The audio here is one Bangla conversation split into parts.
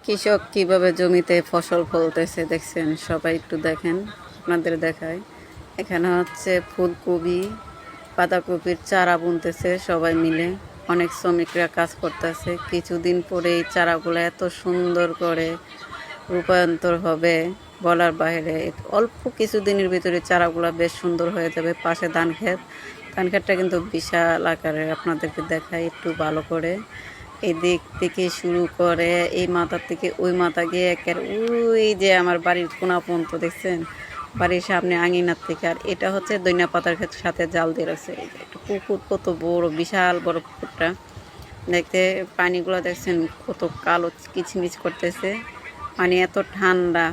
কৃষক কিভাবে জমিতে ফসল ফলতেছে দেখছেন, সবাই একটু দেখেন, আপনাদের দেখায়। এখানে হচ্ছে ফুলকপি, বাঁধাকপির চারা বুনতেছে সবাই মিলে। অনেক শ্রমিকরা কাজ করতেছে। কিছুদিন পরে এই চারাগুলো এত সুন্দর করে রূপান্তর হবে বলার বাইরে। অল্প কিছুদিনের ভিতরে চারাগুলো বেশ সুন্দর হয়ে যাবে। পাশে ধান ক্ষেত, ধান ক্ষেতটা কিন্তু বিশাল আকারের। আপনাদেরকে দেখাই একটু ভালো করে। এই দিক থেকে শুরু করে এই মাথা থেকে ওই মাথা গিয়ে একের ওই যে আমার বাড়ির কোনা পর্যন্ত দেখছেন, বাড়ির সামনে আঙিনার থেকে। আর এটা হচ্ছে দইনা পাতার ক্ষেতের সাথে জাল দিয়ে রাখছে। এই যে একটা পুকুর, কত বড়, বিশাল বড় পুকুরটা। দেখতে পানিগুলো দেখছেন কত কালো কিচমিচ করতেছে, পানি এত ঠান্ডা।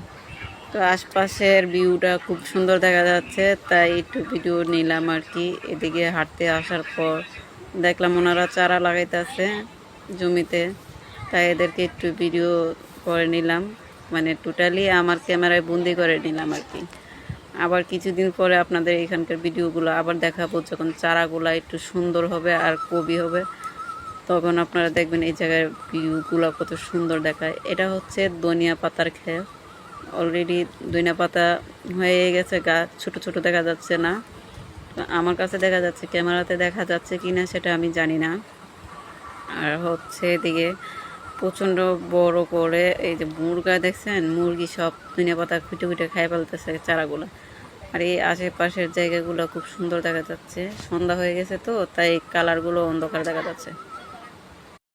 তো আশপাশের ভিউটা খুব সুন্দর দেখা যাচ্ছে, তাই একটু ভিডিও নিলাম আর কি। এদিকে হাঁটতে আসার পর দেখলাম ওনারা চারা লাগাইতেছে জমিতে, তাই এদেরকে একটু ভিডিও করে নিলাম। মানে টোটালি আমার ক্যামেরায় বন্দি করে নিলাম আর কি। আবার কিছুদিন পরে আপনাদের এখানকার ভিডিওগুলো আবার দেখাবো, যখন চারাগুলো একটু সুন্দর হবে আর কবি হবে, তখন আপনারা দেখবেন এই জায়গায় ভিউগুলো কত সুন্দর দেখায়। এটা হচ্ছে ধনিয়া পাতার ক্ষেত। অলরেডি ধনিয়া পাতা হয়ে গেছে, গাছ ছোট ছোট দেখা যাচ্ছে না। আমার কাছে দেখা যাচ্ছে, ক্যামেরাতে দেখা যাচ্ছে কি না সেটা আমি জানি না। আর হচ্ছে এদিকে প্রচণ্ড বড় করে এই যে মুরগা দেখছেন, মুরগি সব ধনিয়া পাতা খুঁটে খুঁটে খাই ফেলতেছে চারাগুলো। আর এই আশেপাশের জায়গাগুলো খুব সুন্দর দেখা যাচ্ছে। সন্ধ্যা হয়ে গেছে তো, তাই কালারগুলো অন্ধকার দেখা যাচ্ছে।